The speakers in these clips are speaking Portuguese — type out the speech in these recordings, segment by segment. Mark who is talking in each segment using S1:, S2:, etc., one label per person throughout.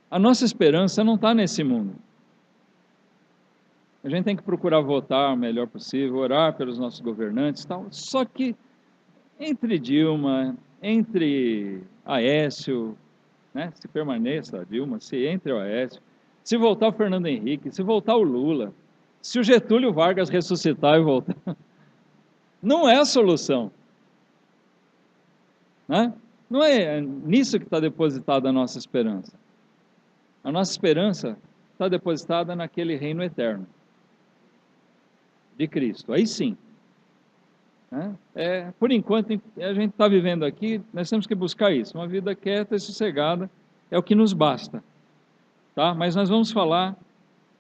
S1: A nossa esperança não está nesse mundo. A gente tem que procurar votar o melhor possível, orar pelos nossos governantes e tal. Só que entre Dilma, entre Aécio, né, se permaneça a Dilma, se entre o Aécio, se voltar o Fernando Henrique, se voltar o Lula, se o Getúlio Vargas ressuscitar e voltar, não é a solução. Né? Não é nisso que está depositada a nossa esperança. A nossa esperança está depositada naquele reino eterno de Cristo. Aí sim. Né? Por enquanto, a gente está vivendo aqui, nós temos que buscar isso. Uma vida quieta e sossegada é o que nos basta. Tá? Mas nós vamos falar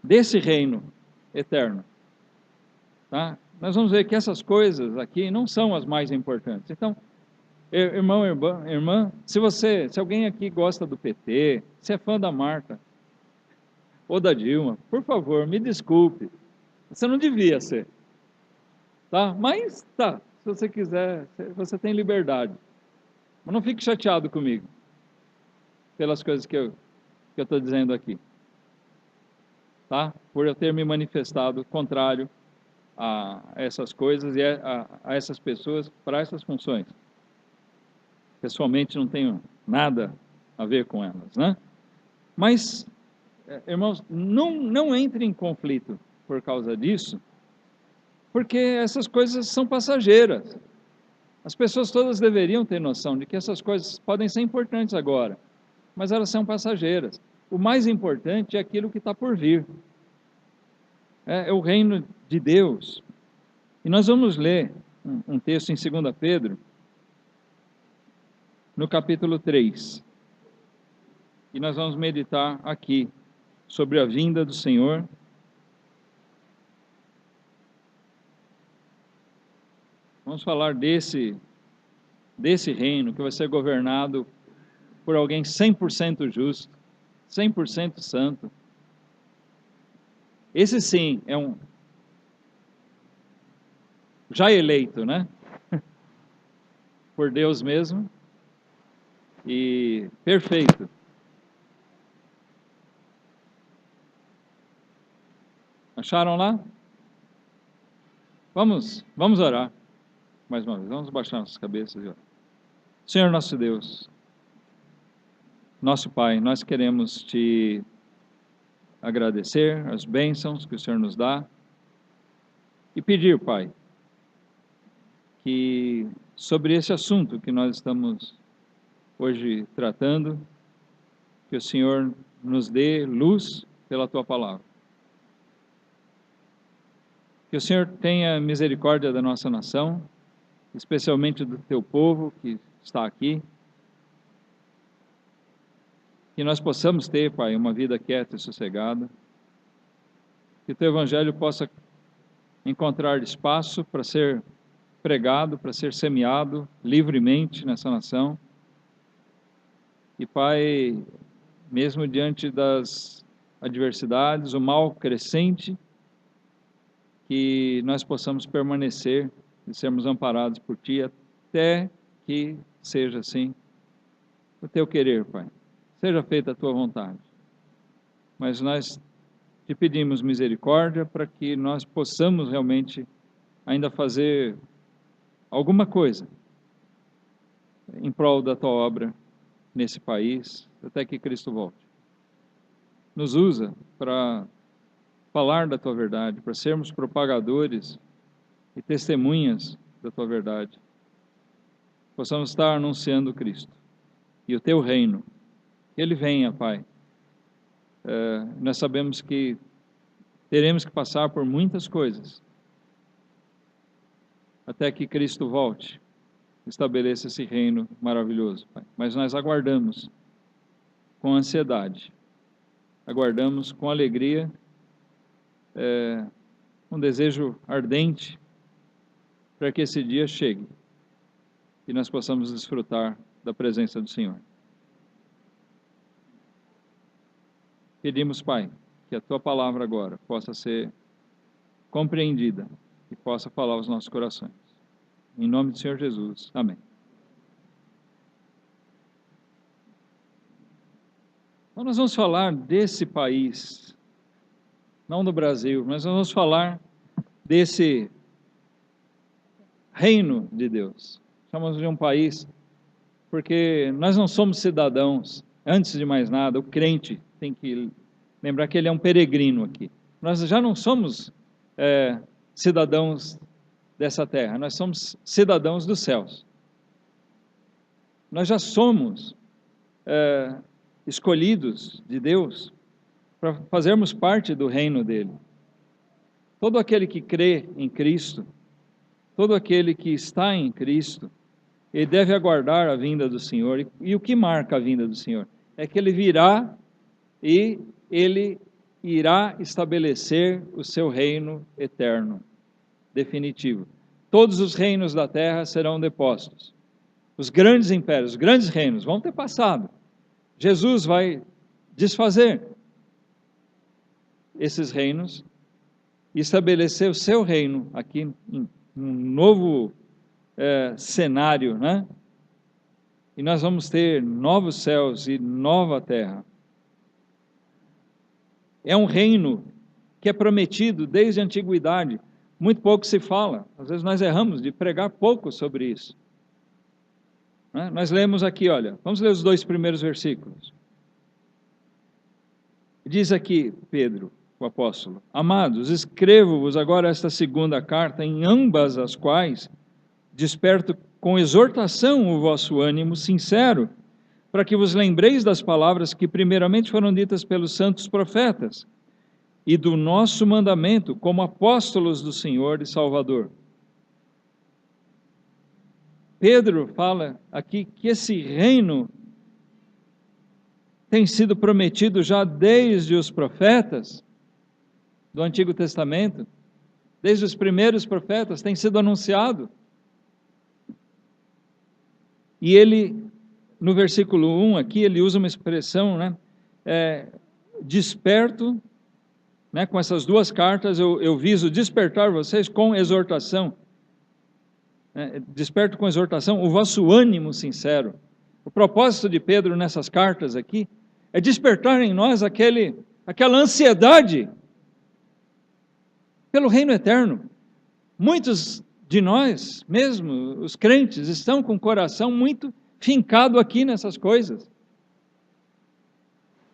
S1: desse reino eterno. Tá? Nós vamos ver que essas coisas aqui não são as mais importantes. Então, irmão, irmã, se alguém aqui gosta do PT, se é fã da Marta ou da Dilma, por favor, me desculpe. Você não devia ser, tá? Mas tá, se você quiser, você tem liberdade. Mas não fique chateado comigo pelas coisas que eu estou dizendo aqui, tá? Por eu ter me manifestado contrário a essas coisas e a essas pessoas para essas funções. Pessoalmente não tenho nada a ver com elas, né? Mas, irmãos, não entre em conflito por causa disso, porque essas coisas são passageiras. As pessoas todas deveriam ter noção de que essas coisas podem ser importantes agora, mas elas são passageiras. O mais importante é aquilo que está por vir. É o reino de Deus. E nós vamos ler um texto em 2 Pedro, no capítulo 3. E nós vamos meditar aqui sobre a vinda do Senhor. Vamos falar desse reino que vai ser governado por alguém 100% justo, 100% santo. Esse sim é um já eleito, né? Por Deus mesmo e perfeito. Acharam lá? Vamos orar mais uma vez. Vamos baixar nossas cabeças e orar. Senhor nosso Deus, nosso Pai, nós queremos te agradecer as bênçãos que o Senhor nos dá e pedir, Pai, que sobre esse assunto que nós estamos hoje tratando, que o Senhor nos dê luz pela Tua palavra. Que o Senhor tenha misericórdia da nossa nação, especialmente do Teu povo que está aqui. Que nós possamos ter, Pai, uma vida quieta e sossegada. Que o Teu Evangelho possa encontrar espaço para ser pregado, para ser semeado livremente nessa nação. E, Pai, mesmo diante das adversidades, o mal crescente, que nós possamos permanecer e sermos amparados por Ti até que seja assim o Teu querer, Pai. Seja feita a Tua vontade. Mas nós te pedimos misericórdia para que nós possamos realmente ainda fazer alguma coisa em prol da Tua obra nesse país, até que Cristo volte. Nos usa para falar da Tua verdade, para sermos propagadores e testemunhas da Tua verdade. Possamos estar anunciando Cristo e o Teu reino. Que Ele venha, Pai. Nós sabemos que teremos que passar por muitas coisas até que Cristo volte, estabeleça esse reino maravilhoso, Pai. Mas nós aguardamos com ansiedade, aguardamos com alegria, um desejo ardente para que esse dia chegue e nós possamos desfrutar da presença do Senhor. Pedimos, Pai, que a Tua palavra agora possa ser compreendida e possa falar aos nossos corações. Em nome do Senhor Jesus. Amém. Então nós vamos falar desse país, não do Brasil, mas nós vamos falar desse reino de Deus. Chamamos de um país, porque nós não somos cidadãos, antes de mais nada, o crente tem que lembrar que ele é um peregrino aqui. Nós já não somos cidadãos dessa terra, nós somos cidadãos dos céus. Nós já somos escolhidos de Deus para fazermos parte do reino dele. Todo aquele que crê em Cristo, todo aquele que está em Cristo, ele deve aguardar a vinda do Senhor. E o que marca a vinda do Senhor? É que ele virá e ele irá estabelecer o seu reino eterno, definitivo. Todos os reinos da terra serão depostos. Os grandes impérios, os grandes reinos vão ter passado. Jesus vai desfazer esses reinos e estabelecer o seu reino aqui em um novo cenário, né? E nós vamos ter novos céus e nova terra. É um reino que é prometido desde a antiguidade. Muito pouco se fala. Às vezes nós erramos de pregar pouco sobre isso. Nós lemos aqui, olha, vamos ler os 2 primeiros versículos. Diz aqui Pedro, o apóstolo: Amados, escrevo-vos agora esta segunda carta, em ambas as quais desperto com exortação o vosso ânimo sincero, para que vos lembreis das palavras que primeiramente foram ditas pelos santos profetas, e do nosso mandamento como apóstolos do Senhor e Salvador. Pedro fala aqui que esse reino tem sido prometido já desde os profetas do Antigo Testamento, desde os primeiros profetas, tem sido anunciado. E ele, no versículo 1 aqui, ele usa uma expressão, desperto, com essas 2 cartas, eu viso despertar vocês com exortação. Desperto com exortação o vosso ânimo sincero. O propósito de Pedro nessas cartas aqui é despertar em nós aquela ansiedade pelo reino eterno. Muitos de nós, mesmo os crentes, estão com o coração muito fincado aqui nessas coisas.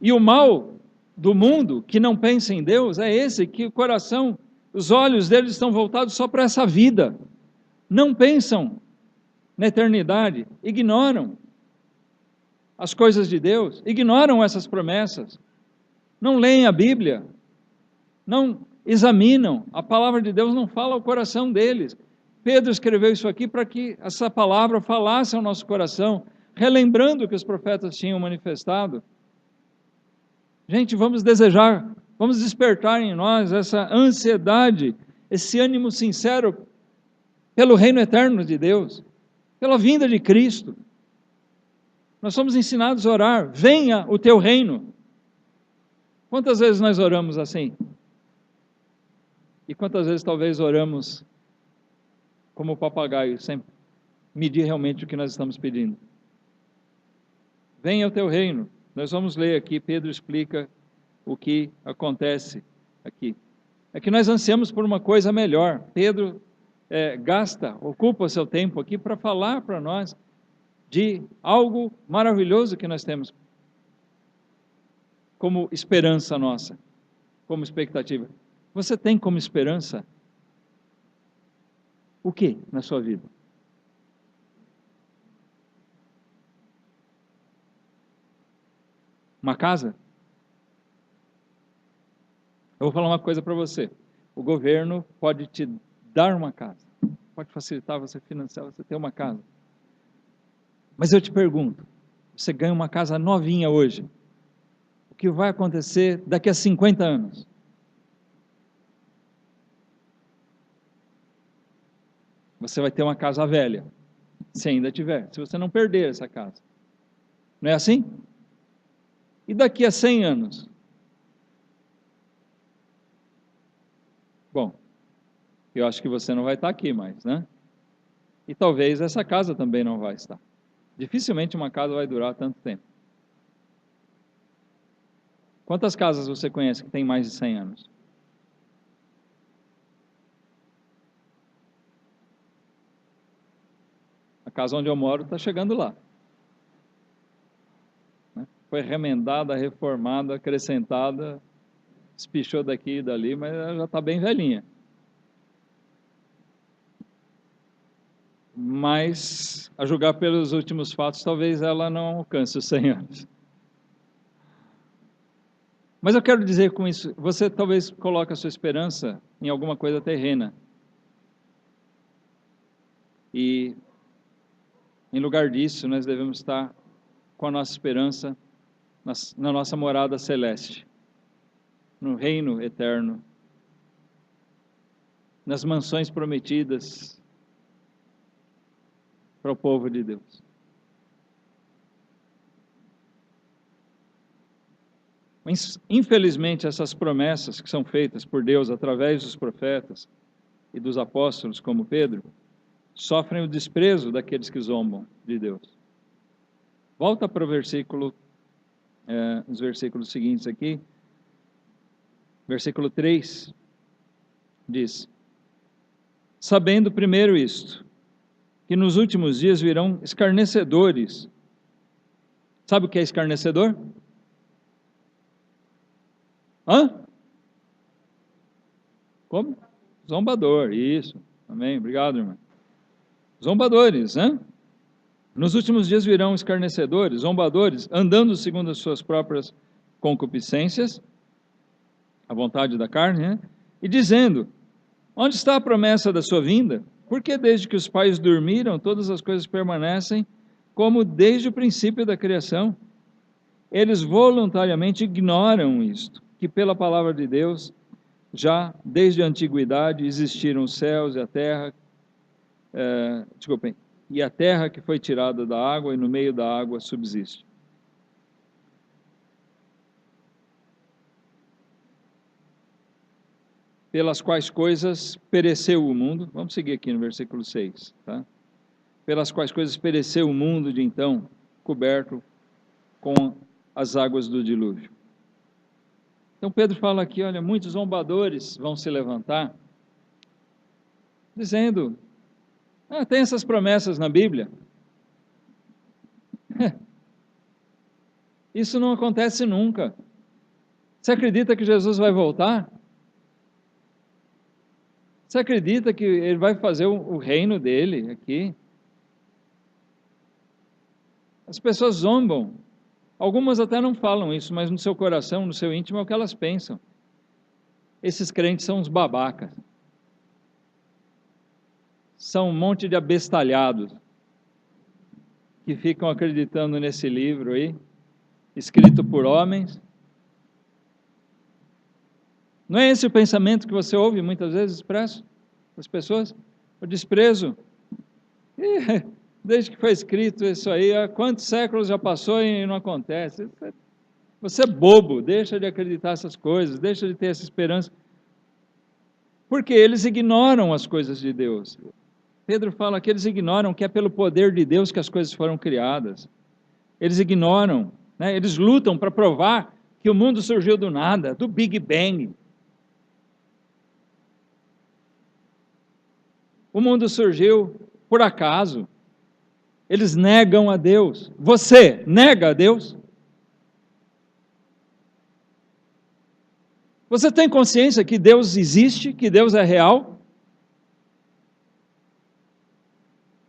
S1: E o mal do mundo, que não pensa em Deus, é esse, que o coração, os olhos deles estão voltados só para essa vida. Não pensam na eternidade, ignoram as coisas de Deus, ignoram essas promessas, não leem a Bíblia, não examinam, a palavra de Deus não fala ao coração deles. Pedro escreveu isso aqui para que essa palavra falasse ao nosso coração, relembrando o que os profetas tinham manifestado. Gente, vamos desejar, vamos despertar em nós essa ansiedade, esse ânimo sincero pelo reino eterno de Deus, pela vinda de Cristo. Nós somos ensinados a orar: venha o teu reino. Quantas vezes nós oramos assim? E quantas vezes talvez oramos como papagaio, sem medir realmente o que nós estamos pedindo? Venha o teu reino. Nós vamos ler aqui, Pedro explica o que acontece aqui. É que nós ansiamos por uma coisa melhor. Pedro ocupa o seu tempo aqui para falar para nós de algo maravilhoso que nós temos como esperança nossa, como expectativa. Você tem como esperança o que na sua vida? Uma casa? Eu vou falar uma coisa para você. O governo pode te dar uma casa, pode facilitar você financiar, você ter uma casa. Mas eu te pergunto, você ganha uma casa novinha hoje, o que vai acontecer daqui a 50 anos? Você vai ter uma casa velha, se ainda tiver, se você não perder essa casa. Não é assim? E daqui a 100 anos? Bom, eu acho que você não vai estar aqui mais, né? E talvez essa casa também não vai estar. Dificilmente uma casa vai durar tanto tempo. Quantas casas você conhece que tem mais de 100 anos? A casa onde eu moro está chegando lá. Foi remendada, reformada, acrescentada, espichou daqui e dali, mas ela já está bem velhinha. Mas, a julgar pelos últimos fatos, talvez ela não alcance os 100 anos. Mas eu quero dizer com isso, você talvez coloque a sua esperança em alguma coisa terrena. E, em lugar disso, nós devemos estar com a nossa esperança na nossa morada celeste, no reino eterno, nas mansões prometidas para o povo de Deus. Infelizmente, essas promessas que são feitas por Deus através dos profetas e dos apóstolos, como Pedro, sofrem o desprezo daqueles que zombam de Deus. Volta para o versículo, os versículos seguintes aqui. Versículo 3 diz: sabendo primeiro isto, que nos últimos dias virão escarnecedores. Sabe o que é escarnecedor? Como? Zombador, isso. Amém, obrigado, irmão. Zombadores, Nos últimos dias virão escarnecedores, zombadores, andando segundo as suas próprias concupiscências, a vontade da carne, e dizendo: onde está a promessa da sua vinda? Porque desde que os pais dormiram, todas as coisas permanecem como desde o princípio da criação. Eles voluntariamente ignoram isto, que pela palavra de Deus, já desde a antiguidade existiram os céus e a terra, e a terra que foi tirada da água e no meio da água subsiste. Pelas quais coisas pereceu o mundo. Vamos seguir aqui no versículo 6, tá? Pelas quais coisas pereceu o mundo de então, coberto com as águas do dilúvio. Então Pedro fala aqui, olha, muitos zombadores vão se levantar, dizendo: tem essas promessas na Bíblia. Isso não acontece nunca. Você acredita que Jesus vai voltar? Você acredita que Ele vai fazer o reino dele aqui? As pessoas zombam. Algumas até não falam isso, mas no seu coração, no seu íntimo, é o que elas pensam. Esses crentes são uns babacas. São um monte de abestalhados que ficam acreditando nesse livro aí, escrito por homens. Não é esse o pensamento que você ouve muitas vezes expresso das pessoas? O desprezo. Desde que foi escrito isso aí, há quantos séculos já passou e não acontece? Você é bobo, deixa de acreditar essas coisas, deixa de ter essa esperança. Porque eles ignoram as coisas de Deus. Pedro fala que eles ignoram que é pelo poder de Deus que as coisas foram criadas. Eles ignoram, eles lutam para provar que o mundo surgiu do nada, do Big Bang. O mundo surgiu por acaso. Eles negam a Deus. Você nega a Deus? Você tem consciência que Deus existe, que Deus é real?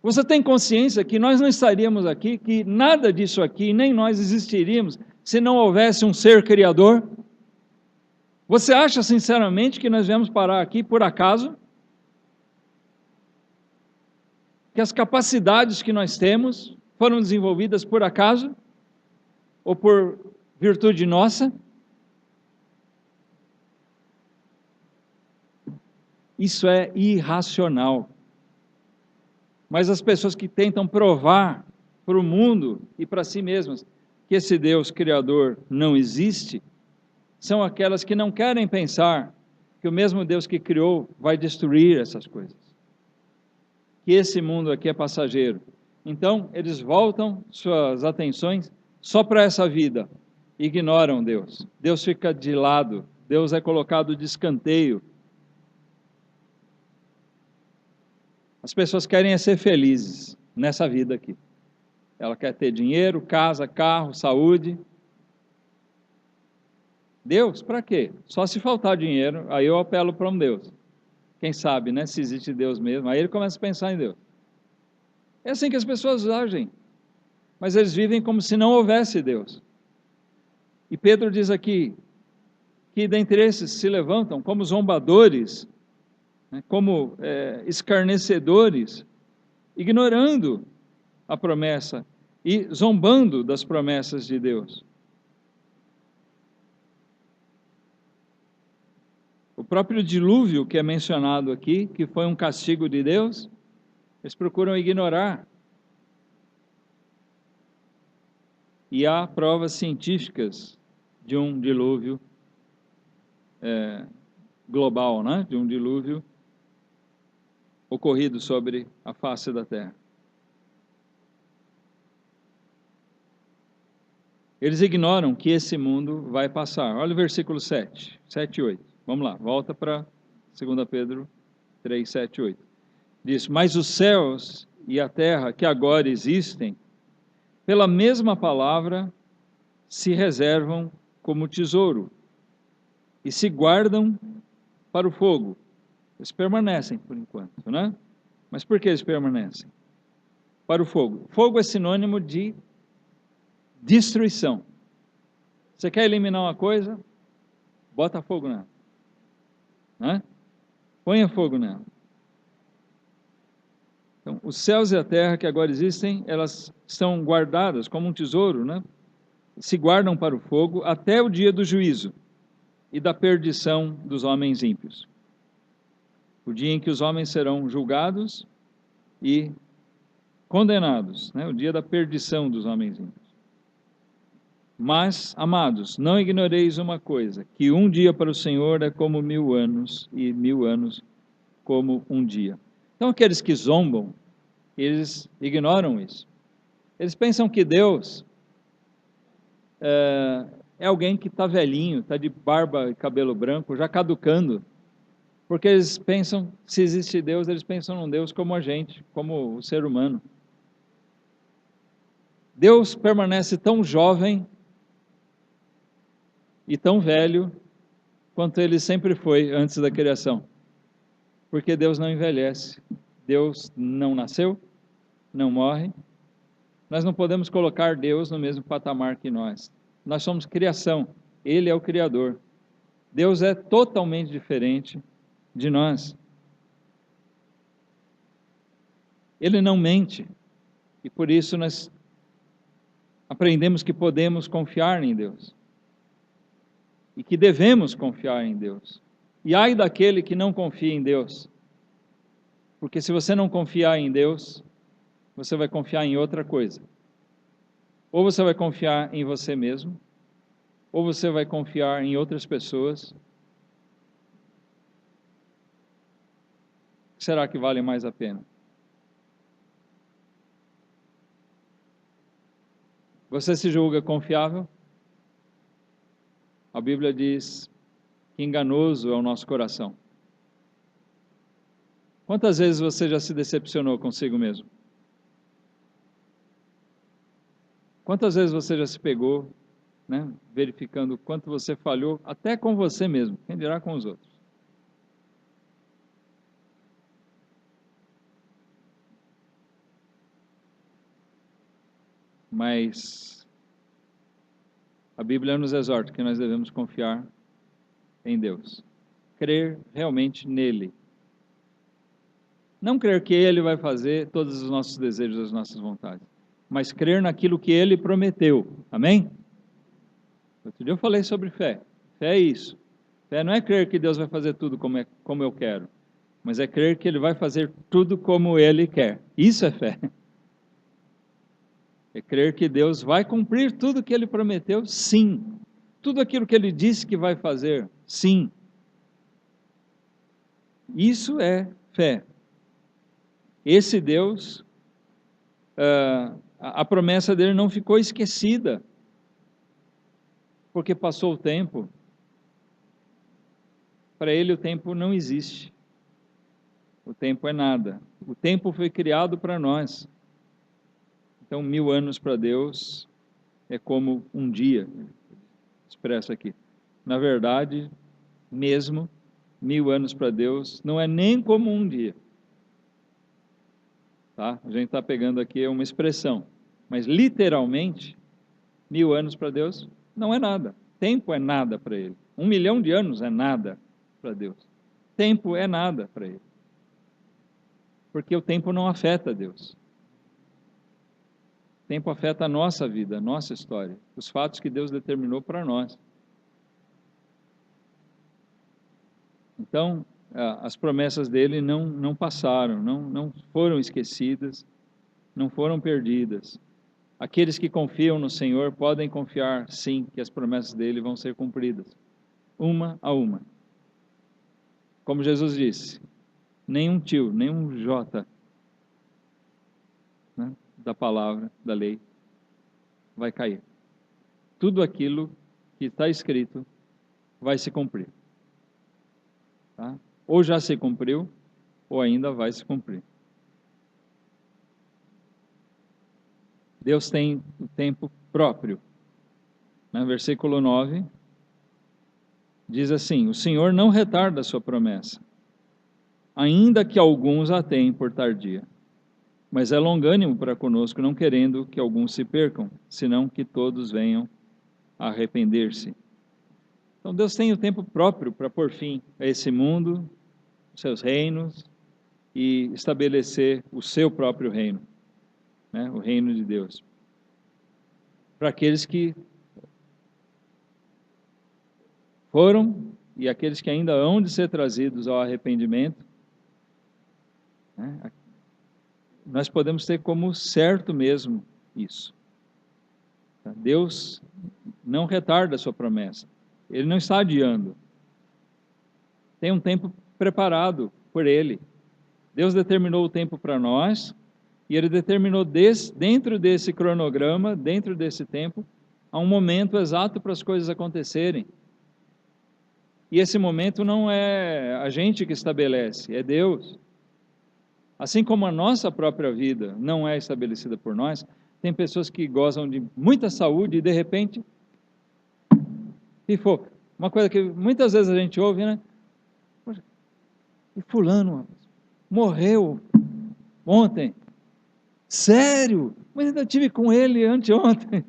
S1: Você tem consciência que nós não estaríamos aqui, que nada disso aqui, nem nós existiríamos, se não houvesse um ser criador? Você acha sinceramente que nós viemos parar aqui por acaso? Que as capacidades que nós temos foram desenvolvidas por acaso? Ou por virtude nossa? Isso é irracional. Mas as pessoas que tentam provar para o mundo e para si mesmas que esse Deus Criador não existe, são aquelas que não querem pensar que o mesmo Deus que criou vai destruir essas coisas. Que esse mundo aqui é passageiro. Então, eles voltam suas atenções só para essa vida ignoram Deus. Deus fica de lado, Deus é colocado de escanteio. As pessoas querem ser felizes nessa vida aqui. Ela quer ter dinheiro, casa, carro, saúde. Deus, para quê? Só se faltar dinheiro, aí eu apelo para um Deus. Quem sabe, né, se existe Deus mesmo. Aí ele começa a pensar em Deus. É assim que as pessoas agem. Mas eles vivem como se não houvesse Deus. E Pedro diz aqui que dentre esses se levantam como zombadores, né, como escarnecedores, ignorando a promessa e zombando das promessas de Deus. O próprio dilúvio que é mencionado aqui, que foi um castigo de Deus, eles procuram ignorar. E há provas científicas de um dilúvio global, né? De um dilúvio ocorrido sobre a face da Terra. Eles ignoram que esse mundo vai passar. Olha o versículo 7 e 8. Vamos lá, volta para 2 Pedro 3, 7 e 8. Diz: mas os céus e a terra que agora existem, pela mesma palavra, se reservam como tesouro e se guardam para o fogo. Eles permanecem por enquanto, né? Mas por que eles permanecem? Para o fogo. Fogo é sinônimo de destruição. Você quer eliminar uma coisa? Bota fogo nela. Né? Ponha fogo nela. Então, os céus e a terra que agora existem, elas estão guardadas como um tesouro, né? Se guardam para o fogo até o dia do juízo e da perdição dos homens ímpios. O dia em que os homens serão julgados e condenados, né? O dia da perdição dos homens ímpios. Mas, amados, não ignoreis uma coisa, que um dia para o Senhor é como 1000 anos, e 1000 anos como um dia. Então, aqueles que zombam, eles ignoram isso. Eles pensam que Deus é alguém que está velhinho, está de barba e cabelo branco, já caducando, porque eles pensam, se existe Deus, eles pensam num Deus como a gente, como o ser humano. Deus permanece tão jovem e tão velho quanto ele sempre foi antes da criação, porque Deus não envelhece, Deus não nasceu, não morre. Nós não podemos colocar Deus no mesmo patamar que nós. Nós somos criação, Ele é o Criador. Deus é totalmente diferente de nós. Ele não mente, e por isso nós aprendemos que podemos confiar em Deus, e que devemos confiar em Deus. E ai daquele que não confia em Deus, porque se você não confiar em Deus, você vai confiar em outra coisa. Ou você vai confiar em você mesmo, ou você vai confiar em outras pessoas. O que será que vale mais a pena? Você se julga confiável? A Bíblia diz que enganoso é o nosso coração. Quantas vezes você já se decepcionou consigo mesmo? Quantas vezes você já se pegou, né, verificando quanto você falhou, até com você mesmo, quem dirá com os outros? Mas a Bíblia nos exorta que nós devemos confiar em Deus, crer realmente nele. Não crer que Ele vai fazer todos os nossos desejos, as nossas vontades, mas crer naquilo que Ele prometeu. Amém? Outro dia eu falei sobre fé. Fé é isso. Fé não é crer que Deus vai fazer tudo como eu quero, mas é crer que Ele vai fazer tudo como Ele quer. Isso é fé. É crer que Deus vai cumprir tudo que Ele prometeu, sim. Tudo aquilo que Ele disse que vai fazer, sim. Isso é fé. Esse Deus, a promessa dele não ficou esquecida. porque passou o tempo, para ele o tempo não existe. O tempo é nada. O tempo foi criado para nós. Então, 1000 anos para Deus é como um dia, expresso aqui. Na verdade, mesmo, 1000 anos para Deus não é nem como um dia. Tá? A gente está pegando aqui uma expressão, mas literalmente, 1000 anos para Deus não é nada. Tempo é nada para Ele. 1 milhão de anos é nada para Deus. Tempo é nada para Ele. Porque o tempo não afeta Deus. O tempo afeta a nossa vida, a nossa história, os fatos que Deus determinou para nós. Então, as promessas dele não passaram, não foram esquecidas, não foram perdidas. Aqueles que confiam no Senhor podem confiar, sim, que as promessas dele vão ser cumpridas, uma a uma. Como Jesus disse, nenhum tio, nenhum jota, né, da palavra, da lei, vai cair. Tudo aquilo que está escrito vai se cumprir. Tá? Ou já se cumpriu, ou ainda vai se cumprir. Deus tem o tempo próprio. No versículo 9, diz assim: o Senhor não retarda a sua promessa, ainda que alguns a tenham por tardia, mas é longânimo para conosco, não querendo que alguns se percam, senão que todos venham a arrepender-se. Então Deus tem o tempo próprio para pôr fim a esse mundo, seus reinos, e estabelecer o seu próprio reino, né? O reino de Deus. Para aqueles que foram e aqueles que ainda hão de ser trazidos ao arrependimento, né? Nós podemos ter como certo mesmo isso. Deus não retarda a sua promessa. Ele não está adiando. Tem um tempo preparado por Ele. Deus determinou o tempo para nós, e Ele determinou dentro desse cronograma, dentro desse tempo, há um momento exato para as coisas acontecerem. E esse momento não é a gente que estabelece, é Deus. Assim como a nossa própria vida não é estabelecida por nós, tem pessoas que gozam de muita saúde e de repente pifou. Uma coisa que muitas vezes a gente ouve, né? E fulano morreu ontem. Sério? Mas ainda tive com ele anteontem.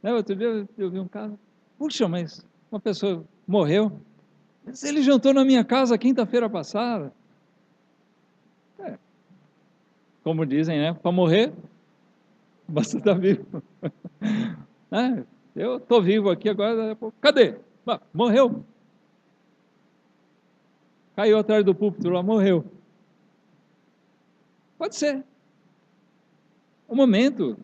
S1: Né? Outro dia eu vi um caso. Puxa, mas uma pessoa morreu. Mas ele jantou na minha casa quinta-feira passada. Como dizem, né? Para morrer, basta estar vivo. Eu estou vivo aqui agora. Cadê? Morreu. Caiu atrás do púlpito lá, morreu. Pode ser. O momento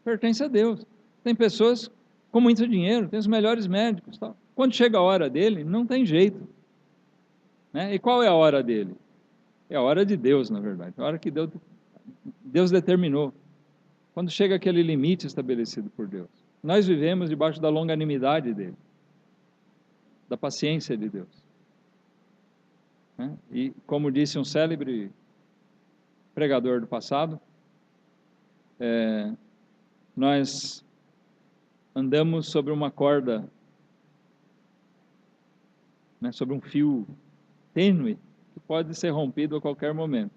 S1: pertence a Deus. Tem pessoas com muito dinheiro, tem os melhores médicos. Tal. Quando chega a hora dele, não tem jeito. Né? E qual é a hora dele? É a hora de Deus, na verdade. A hora que Deus determinou. Quando chega aquele limite estabelecido por Deus. Nós vivemos debaixo da longanimidade dele. Da paciência de Deus. Né? E como disse um célebre pregador do passado, nós andamos sobre uma corda, né, sobre um fio tênue, que pode ser rompido a qualquer momento.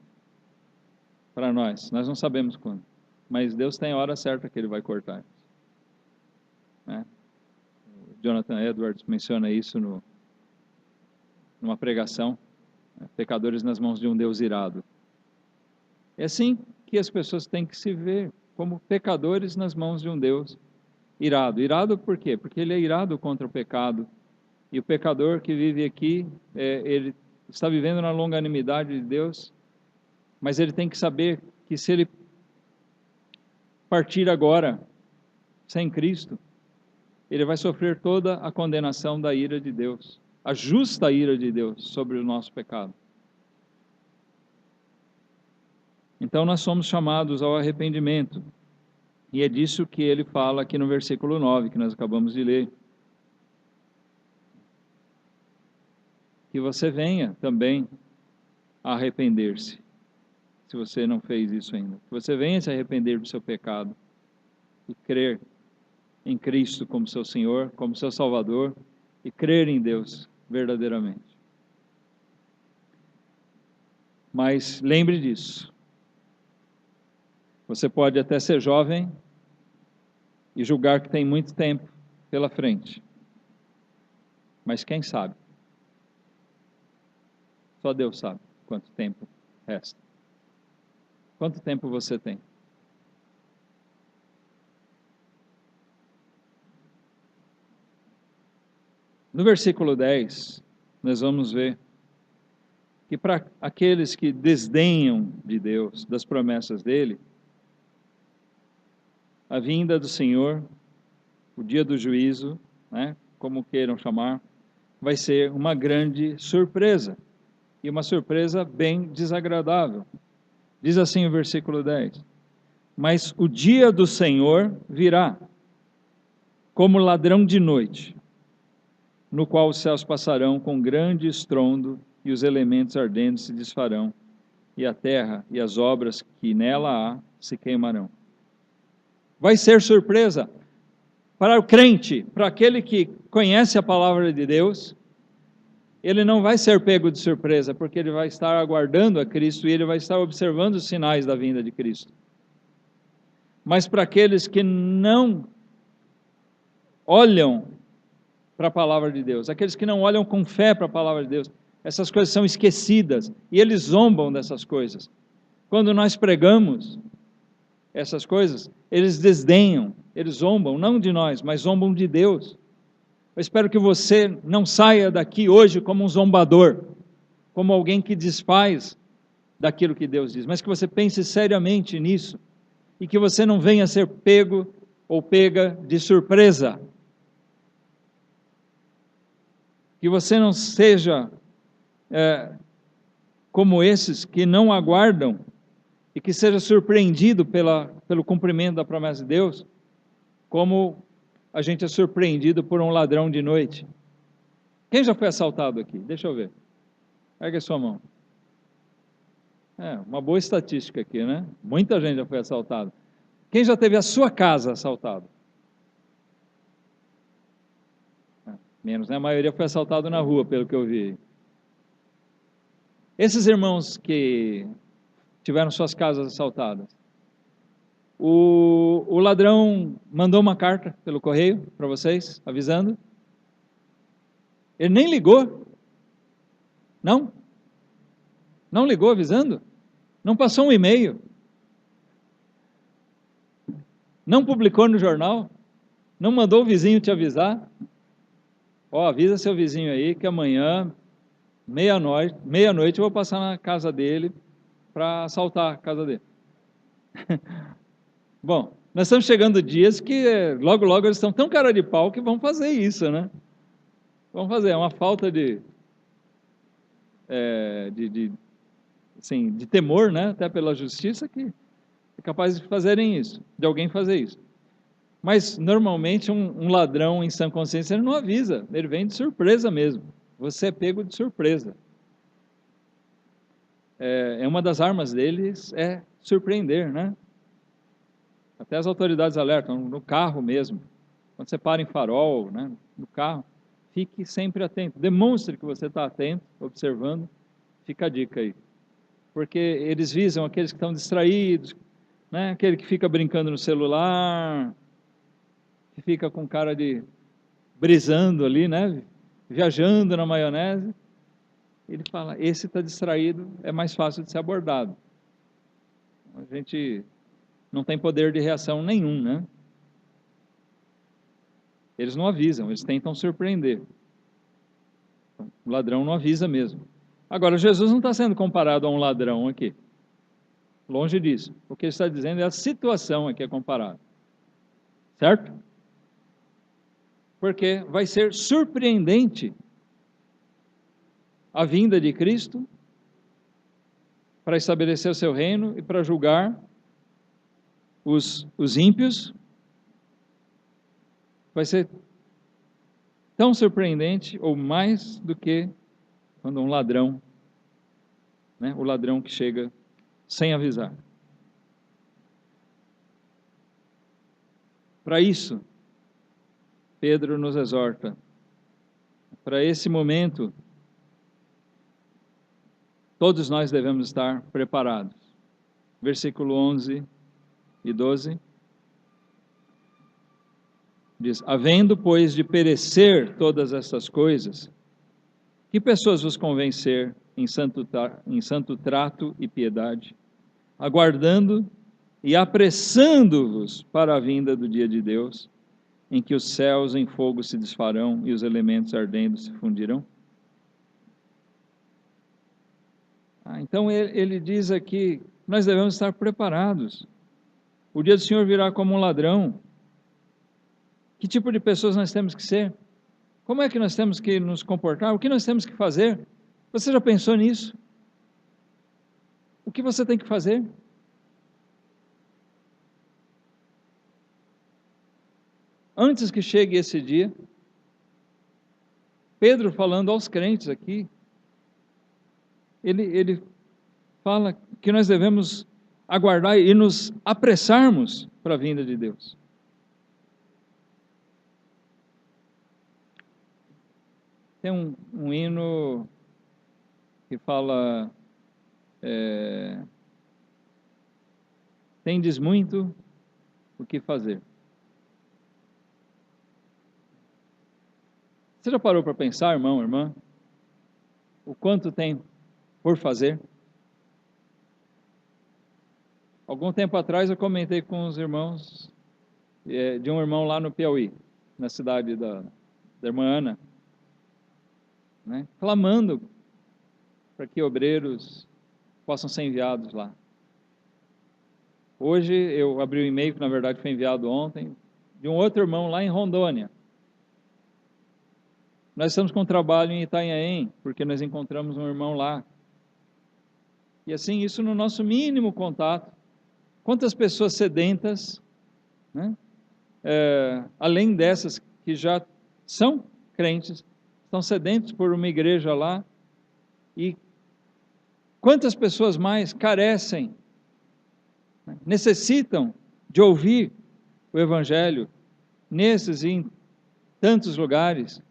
S1: Para nós não sabemos quando, mas Deus tem a hora certa que Ele vai cortar. Né? Jonathan Edwards menciona isso numa pregação, né? Pecadores nas mãos de um Deus irado. É assim que as pessoas têm que se ver, como pecadores nas mãos de um Deus irado. Irado por quê? Porque Ele é irado contra o pecado. E o pecador que vive aqui, ele está vivendo na longanimidade de Deus, mas ele tem que saber que se ele partir agora, sem Cristo, ele vai sofrer toda a condenação da ira de Deus, a justa ira de Deus sobre o nosso pecado. Então nós somos chamados ao arrependimento, e é disso que ele fala aqui no versículo 9, que nós acabamos de ler. que você venha também a arrepender-se, se você não fez isso ainda. Que você venha se arrepender do seu pecado e crer em Cristo como seu Senhor, como seu Salvador, e crer em Deus verdadeiramente. Mas lembre disso. Você pode até ser jovem e julgar que tem muito tempo pela frente. Mas quem sabe? Só Deus sabe quanto tempo resta. Quanto tempo você tem? No versículo 10, nós vamos ver que para aqueles que desdenham de Deus, das promessas dele, a vinda do Senhor, o dia do juízo, né, como queiram chamar, vai ser uma grande surpresa, e uma surpresa bem desagradável. Diz assim o versículo 10: Mas o dia do Senhor virá, como ladrão de noite, no qual os céus passarão com grande estrondo, e os elementos ardentes se desfarão, e a terra e as obras que nela há se queimarão. Vai ser surpresa para o crente, para aquele que conhece a palavra de Deus. Ele não vai ser pego de surpresa, porque ele vai estar aguardando a Cristo e ele vai estar observando os sinais da vinda de Cristo. Mas para aqueles que não olham para a palavra de Deus, aqueles que não olham com fé para a palavra de Deus, essas coisas são esquecidas e eles zombam dessas coisas. Quando nós pregamos essas coisas, eles desdenham, eles zombam, não de nós, mas zombam de Deus. Eu espero que você não saia daqui hoje como um zombador, como alguém que desfaz daquilo que Deus diz, mas que você pense seriamente nisso e que você não venha a ser pego ou pega de surpresa. Que você não seja como esses que não aguardam e que seja surpreendido pelo cumprimento da promessa de Deus, como a gente é surpreendido por um ladrão de noite. Quem já foi assaltado aqui? Deixa eu ver. Pega a sua mão. Uma boa estatística aqui, né? Muita gente já foi assaltada. Quem já teve a sua casa assaltada? Menos, né? A maioria foi assaltado na rua, pelo que eu vi. Esses irmãos que tiveram suas casas assaltadas, o ladrão mandou uma carta pelo correio para vocês, avisando? Ele nem ligou? Não? Não ligou avisando? Não passou um e-mail? Não publicou no jornal? Não mandou o vizinho te avisar? Avisa seu vizinho aí que amanhã, meia-noite eu vou passar na casa dele para assaltar a casa dele. Bom, nós estamos chegando dias que logo eles estão tão cara de pau que vão fazer isso, né? Vão fazer, é uma falta de temor, né? Até pela justiça, que é capaz de fazerem isso, de alguém fazer isso. Mas, normalmente, um ladrão em sã consciência, ele não avisa, ele vem de surpresa mesmo. Você é pego de surpresa. Uma das armas deles é surpreender, né? Até as autoridades alertam, no carro mesmo. Quando você para em farol, né, no carro, fique sempre atento. Demonstre que você está atento, observando. Fica a dica aí. Porque eles visam aqueles que estão distraídos, né? Aquele que fica brincando no celular, que fica com cara de brisando ali, né? Viajando na maionese. Ele fala, esse está distraído, é mais fácil de ser abordado. A gente não tem poder de reação nenhum, né? Eles não avisam, eles tentam surpreender. O ladrão não avisa mesmo. Agora, Jesus não está sendo comparado a um ladrão aqui. Longe disso. O que ele está dizendo é a situação aqui é comparada. Certo? Porque vai ser surpreendente a vinda de Cristo para estabelecer o seu reino e para julgar os ímpios. Vai ser tão surpreendente ou mais do que quando um ladrão, né, o ladrão que chega sem avisar. Para isso, Pedro nos exorta, para esse momento, todos nós devemos estar preparados. Versículo 11 e 12, diz: havendo, pois, de perecer todas estas coisas, que pessoas vos convém ser em santo trato e piedade, aguardando e apressando-vos para a vinda do dia de Deus, em que os céus em fogo se desfarão e os elementos ardendo se fundirão? Então ele diz aqui, nós devemos estar preparados. O dia do Senhor virá como um ladrão. Que tipo de pessoas nós temos que ser? Como é que nós temos que nos comportar? O que nós temos que fazer? Você já pensou nisso? O que você tem que fazer? Antes que chegue esse dia, Pedro falando aos crentes aqui, ele fala que nós devemos aguardar e nos apressarmos para a vinda de Deus. Tem um hino que fala, tendes muito o que fazer. Você já parou para pensar, irmão, irmã, o quanto tem por fazer? Algum tempo atrás eu comentei com os irmãos, de um irmão lá no Piauí, na cidade da irmã Ana, né, clamando para que obreiros possam ser enviados lá. Hoje eu abri um e-mail, que na verdade foi enviado ontem, de um outro irmão lá em Rondônia. Nós estamos com um trabalho em Itanhaém, porque nós encontramos um irmão lá. E assim, isso no nosso mínimo contato. Quantas pessoas sedentas, né, além dessas que já são crentes, estão sedentos por uma igreja lá, e quantas pessoas mais carecem, né, necessitam de ouvir o Evangelho nesses e em tantos lugares.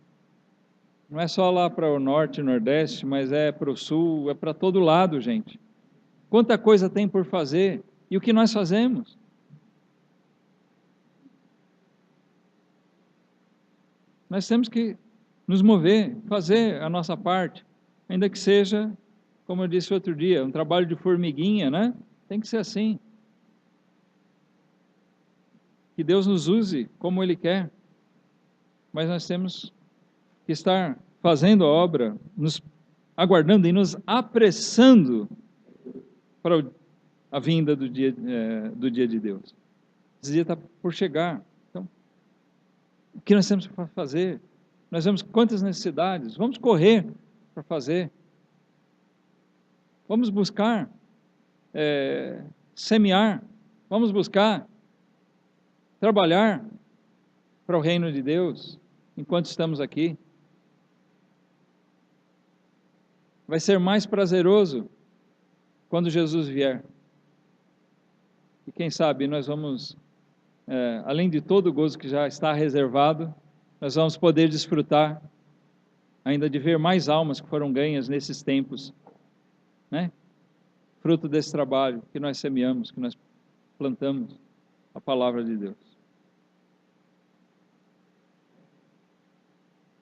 S1: Não é só lá para o norte e nordeste, mas é para o sul, é para todo lado, gente. Quanta coisa tem por fazer, e o que nós fazemos? Nós temos que nos mover, fazer a nossa parte, ainda que seja, como eu disse outro dia, um trabalho de formiguinha, né? Tem que ser assim. Que Deus nos use como Ele quer, mas nós temos que estar fazendo a obra, nos aguardando e nos apressando para a vinda do dia de Deus. Esse dia está por chegar. Então, o que nós temos para fazer? Nós vemos quantas necessidades, vamos correr para fazer. Vamos buscar semear, vamos buscar trabalhar para o reino de Deus enquanto estamos aqui. Vai ser mais prazeroso quando Jesus vier. E quem sabe nós vamos, além de todo o gozo que já está reservado, nós vamos poder desfrutar ainda de ver mais almas que foram ganhas nesses tempos, né? Fruto desse trabalho que nós semeamos, que nós plantamos a palavra de Deus.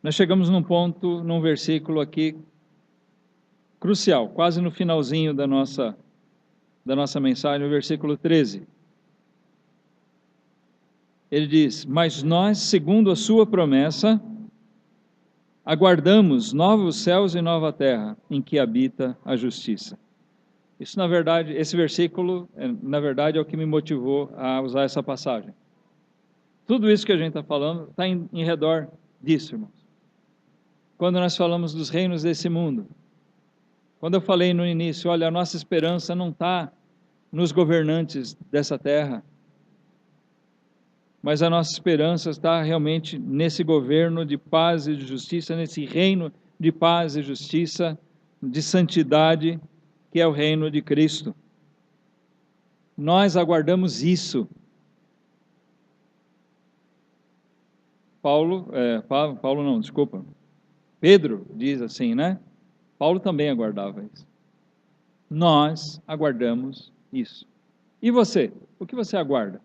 S1: Nós chegamos num ponto, num versículo aqui crucial, quase no finalzinho da nossa mensagem, no versículo 13. Ele diz: mas nós, segundo a sua promessa, aguardamos novos céus e nova terra, em que habita a justiça. Isso, na verdade, esse versículo, na verdade, é o que me motivou a usar essa passagem. Tudo isso que a gente está falando está em redor disso, irmãos. Quando nós falamos dos reinos desse mundo, quando eu falei no início, olha, a nossa esperança não está nos governantes dessa terra, mas a nossa esperança está realmente nesse governo de paz e de justiça, nesse reino de paz e justiça, de santidade, que é o reino de Cristo. Nós aguardamos isso. Pedro diz assim, né? Paulo também aguardava isso. Nós aguardamos isso. E você? O que você aguarda?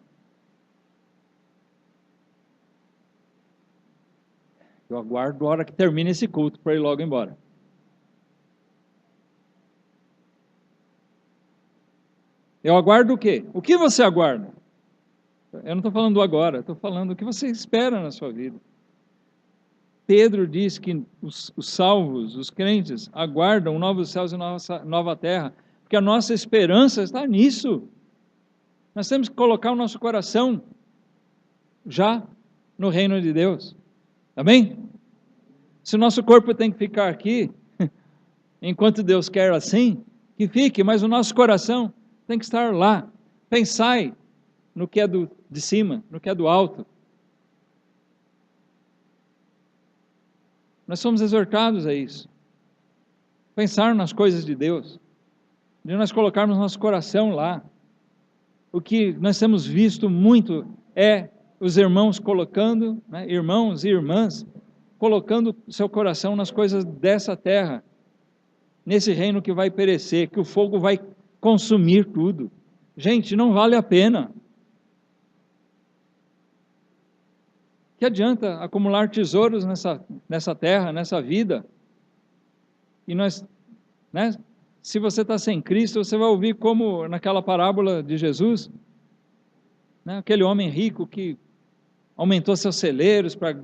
S1: Eu aguardo a hora que termine esse culto para ir logo embora. Eu aguardo o quê? O que você aguarda? Eu não estou falando do agora, estou falando do que você espera na sua vida. Pedro diz que os salvos, os crentes, aguardam novos céus e nova terra, porque a nossa esperança está nisso. Nós temos que colocar o nosso coração já no reino de Deus. Amém? Se o nosso corpo tem que ficar aqui, enquanto Deus quer assim, que fique, mas o nosso coração tem que estar lá. Pensai no que é de cima, no que é do alto. Nós somos exortados a isso. Pensar nas coisas de Deus, de nós colocarmos nosso coração lá. O que nós temos visto muito é os irmãos colocando, né, irmãos e irmãs, colocando seu coração nas coisas dessa terra, nesse reino que vai perecer, que o fogo vai consumir tudo. Gente, não vale a pena. Que adianta acumular tesouros nessa terra, nessa vida? E nós, né, se você está sem Cristo, você vai ouvir como naquela parábola de Jesus, né, aquele homem rico que aumentou seus celeiros para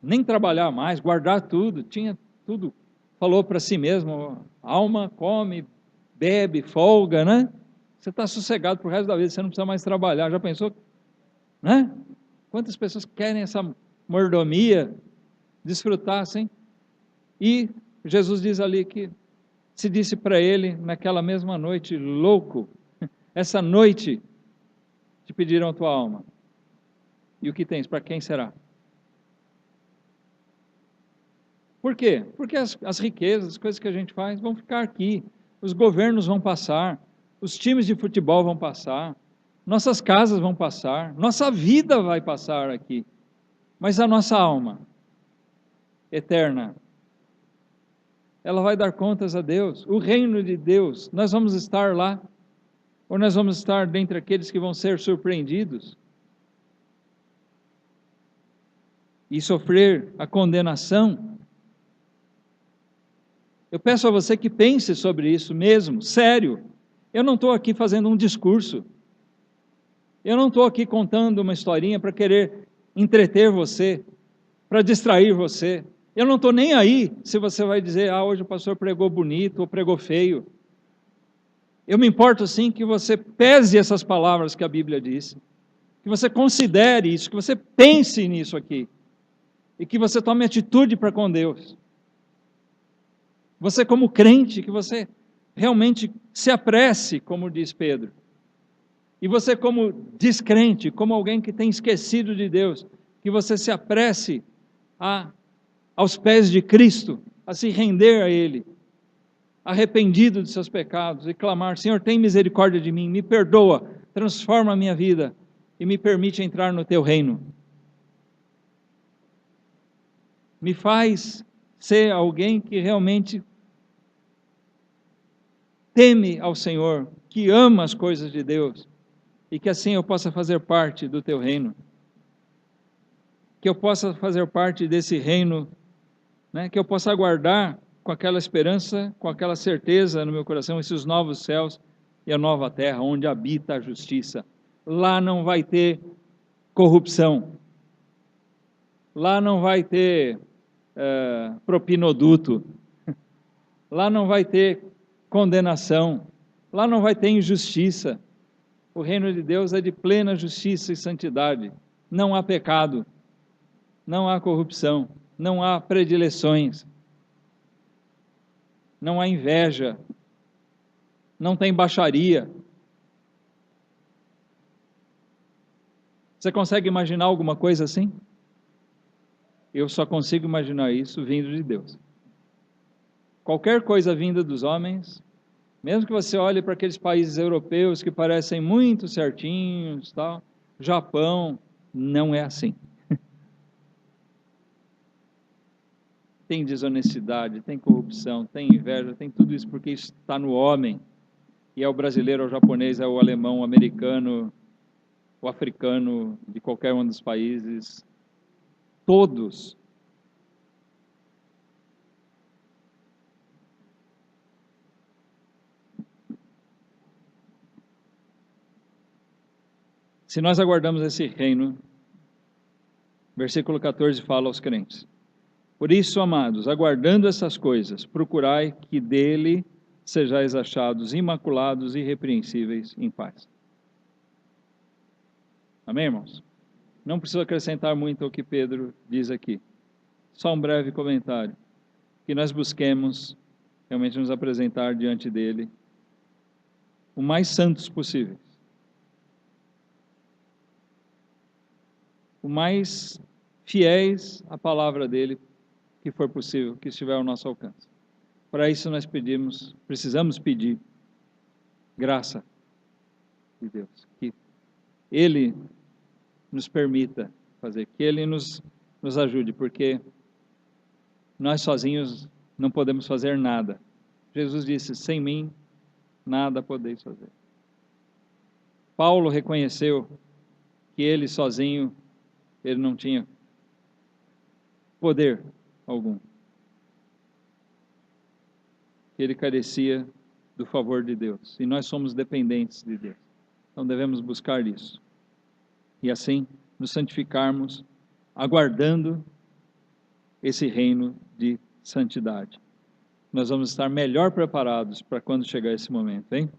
S1: nem trabalhar mais, guardar tudo, tinha tudo, falou para si mesmo, alma, come, bebe, folga, né? Você está sossegado pro resto da vida, você não precisa mais trabalhar, já pensou? Né? Quantas pessoas querem essa mordomia, desfrutassem? E Jesus diz ali que se disse para ele naquela mesma noite, louco, essa noite te pediram a tua alma. E o que tens? Para quem será? Por quê? Porque as riquezas, as coisas que a gente faz vão ficar aqui. Os governos vão passar, os times de futebol vão passar, nossas casas vão passar, nossa vida vai passar aqui. Mas a nossa alma eterna, ela vai dar contas a Deus. O reino de Deus, nós vamos estar lá, ou nós vamos estar dentre aqueles que vão ser surpreendidos e sofrer a condenação. Eu peço a você que pense sobre isso mesmo, sério. Eu não estou aqui fazendo um discurso. Eu não estou aqui contando uma historinha para querer entreter você, para distrair você. Eu não estou nem aí se você vai dizer, hoje o pastor pregou bonito ou pregou feio. Eu me importo sim que você pese essas palavras que a Bíblia diz, que você considere isso, que você pense nisso aqui, e que você tome atitude para com Deus. Você como crente, que você realmente se apresse, como diz Pedro. E você como descrente, como alguém que tem esquecido de Deus, que você se apresse aos pés de Cristo, a se render a Ele, arrependido de seus pecados e clamar, Senhor, tem misericórdia de mim, me perdoa, transforma a minha vida e me permite entrar no Teu reino. Me faz ser alguém que realmente teme ao Senhor, que ama as coisas de Deus, e que assim eu possa fazer parte do Teu reino, que eu possa fazer parte desse reino, né, que eu possa aguardar com aquela esperança, com aquela certeza no meu coração, esses novos céus e a nova terra, onde habita a justiça. Lá não vai ter corrupção, lá não vai ter propinoduto, lá não vai ter condenação, lá não vai ter injustiça. O reino de Deus é de plena justiça e santidade. Não há pecado, não há corrupção, não há predileções, não há inveja, não tem baixaria. Você consegue imaginar alguma coisa assim? Eu só consigo imaginar isso vindo de Deus. qualquer coisa vinda dos homens, mesmo que você olhe para aqueles países europeus que parecem muito certinhos, tal, Japão, não é assim. Tem desonestidade, tem corrupção, tem inveja, tem tudo isso, porque isso está no homem. E é o brasileiro, é o japonês, é o alemão, o americano, o africano, de qualquer um dos países. Todos. Se nós aguardamos esse reino, versículo 14 fala aos crentes: por isso, amados, aguardando essas coisas, procurai que dele sejais achados imaculados e irrepreensíveis em paz. Amém, irmãos? Não preciso acrescentar muito ao que Pedro diz aqui. Só um breve comentário. Que nós busquemos realmente nos apresentar diante dele o mais santos possíveis. O mais fiéis à palavra dele que for possível, que estiver ao nosso alcance. Para isso nós precisamos pedir graça de Deus, que Ele nos permita fazer, que Ele nos ajude, porque nós sozinhos não podemos fazer nada. Jesus disse: sem mim nada podeis fazer. Paulo reconheceu que ele sozinho, ele não tinha poder algum. Ele carecia do favor de Deus. E nós somos dependentes de Deus. Então devemos buscar isso. E assim nos santificarmos, aguardando esse reino de santidade. Nós vamos estar melhor preparados para quando chegar esse momento, hein?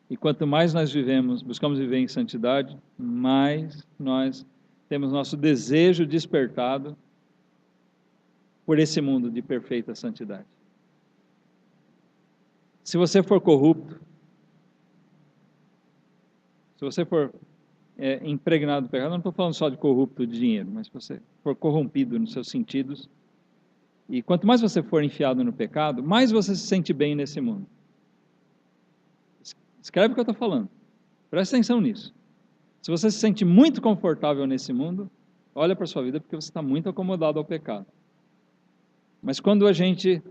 S1: E quanto mais nós buscamos viver em santidade, mais nós temos nosso desejo despertado por esse mundo de perfeita santidade. Se você for corrupto, se você for impregnado do pecado, não estou falando só de corrupto de dinheiro, mas se você for corrompido nos seus sentidos, e quanto mais você for enfiado no pecado, mais você se sente bem nesse mundo. Escreve o que eu estou falando. Presta atenção nisso. Se você se sente muito confortável nesse mundo, olha para a sua vida, porque você está muito acomodado ao pecado. Mas quando a gente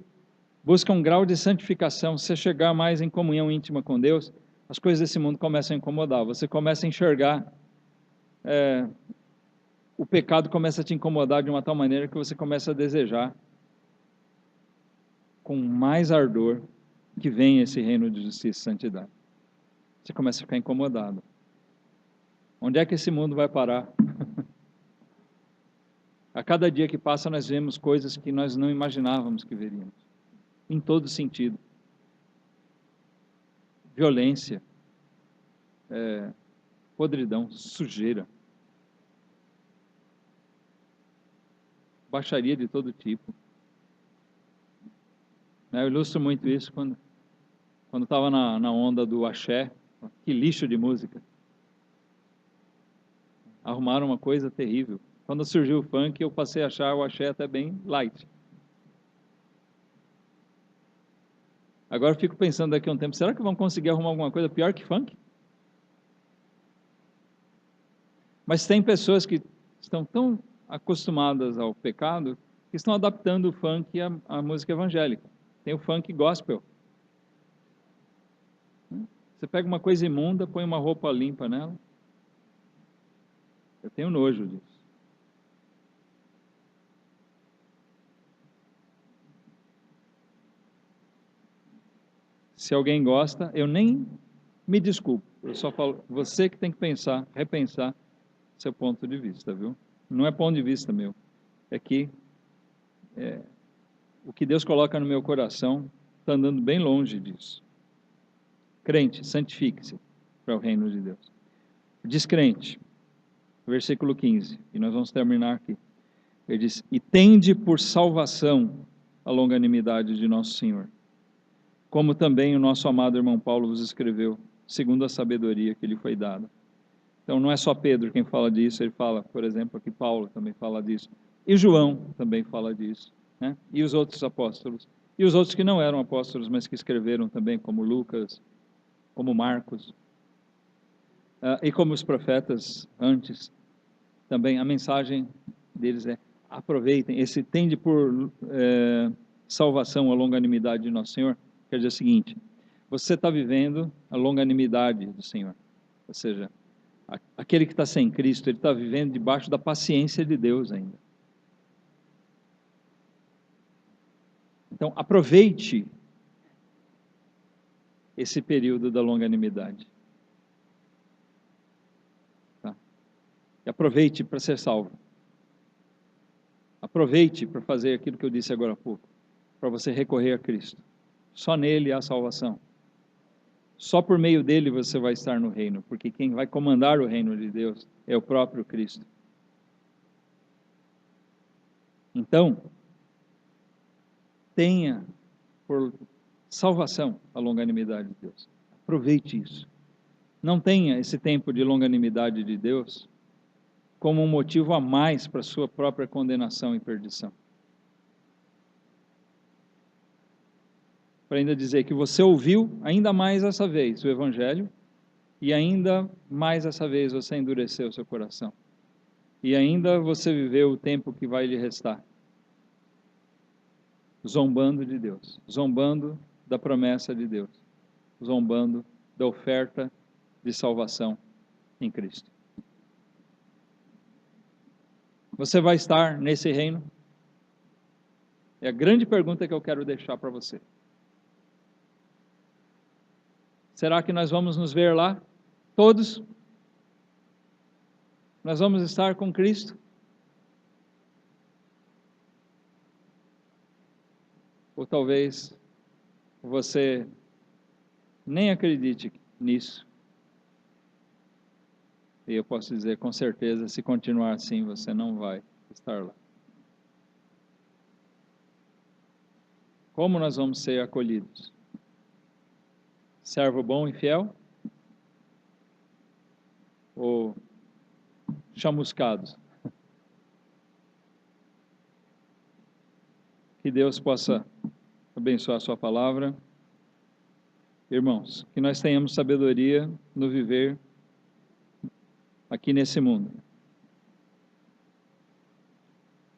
S1: busca um grau de santificação, você chegar mais em comunhão íntima com Deus, as coisas desse mundo começam a incomodar. Você começa a enxergar, o pecado começa a te incomodar de uma tal maneira que você começa a desejar com mais ardor que venha esse reino de justiça e santidade. Você começa a ficar incomodado. Onde é que esse mundo vai parar? A cada dia que passa nós vemos coisas que nós não imaginávamos que veríamos. Em todo sentido. Violência, podridão, sujeira, baixaria de todo tipo. Eu ilustro muito isso quando estava na onda do axé. Que lixo de música. Arrumaram uma coisa terrível. Quando surgiu o funk, eu passei a achar o axé até bem light. Agora eu fico pensando daqui a um tempo, será que vão conseguir arrumar alguma coisa pior que funk? Mas tem pessoas que estão tão acostumadas ao pecado que estão adaptando o funk à música evangélica. Tem o funk gospel. Você pega uma coisa imunda, põe uma roupa limpa nela. Eu tenho nojo disso. Se alguém gosta, eu nem me desculpo. Eu só falo, você que tem que pensar, repensar seu ponto de vista, viu? Não é ponto de vista meu. É que o que Deus coloca no meu coração está andando bem longe disso. Crente, santifique-se para o reino de Deus. Descrente, versículo 15, e nós vamos terminar aqui. Ele diz: e tende por salvação a longanimidade de nosso Senhor, como também o nosso amado irmão Paulo vos escreveu, segundo a sabedoria que lhe foi dada. Então não é só Pedro quem fala disso, ele fala, por exemplo, aqui Paulo também fala disso, e João também fala disso, né? E os outros apóstolos E os outros que não eram apóstolos, mas que escreveram também, como Lucas, como Marcos, e como os profetas antes, também a mensagem deles é: aproveitem, esse tende por salvação a longanimidade de nosso Senhor, quer dizer o seguinte: você está vivendo a longanimidade do Senhor, ou seja, aquele que está sem Cristo, ele está vivendo debaixo da paciência de Deus ainda. Então, aproveite esse período da longanimidade. Tá? E aproveite para ser salvo. Aproveite para fazer aquilo que eu disse agora há pouco, para você recorrer a Cristo. Só nele há salvação. Só por meio dele você vai estar no reino, porque quem vai comandar o reino de Deus é o próprio Cristo. Então, tenha por salvação a longanimidade de Deus. Aproveite isso. Não tenha esse tempo de longanimidade de Deus como um motivo a mais para a sua própria condenação e perdição. Para ainda dizer que você ouviu ainda mais essa vez o Evangelho e ainda mais essa vez você endureceu o seu coração. E ainda você viveu o tempo que vai lhe restar zombando de Deus, zombando da promessa de Deus, zombando da oferta de salvação em Cristo. Você vai estar nesse reino? É a grande pergunta que eu quero deixar para você. Será que nós vamos nos ver lá? Todos? Nós vamos estar com Cristo? Ou talvez você nem acredite nisso. E eu posso dizer com certeza, se continuar assim, você não vai estar lá. Como nós vamos ser acolhidos? Servo bom e fiel? Ou chamuscados? Que Deus possa abençoar a sua palavra. Irmãos, que nós tenhamos sabedoria no viver aqui nesse mundo.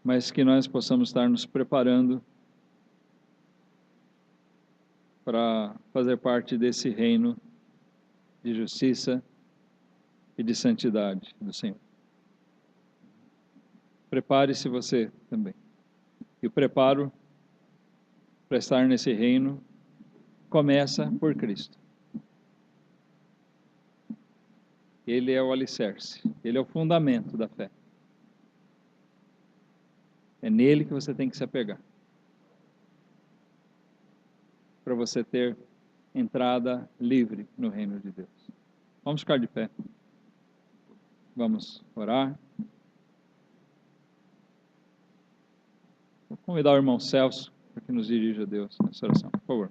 S1: Mas que nós possamos estar nos preparando para fazer parte desse reino de justiça e de santidade do Senhor. Prepare-se você também. E o preparo para estar nesse reino começa por Cristo. Ele é o alicerce, ele é o fundamento da fé. É nele que você tem que se apegar, para você ter entrada livre no reino de Deus. Vamos ficar de pé. Vamos orar. Vou convidar o irmão Celso para que nos dirija a Deus nessa oração, por favor.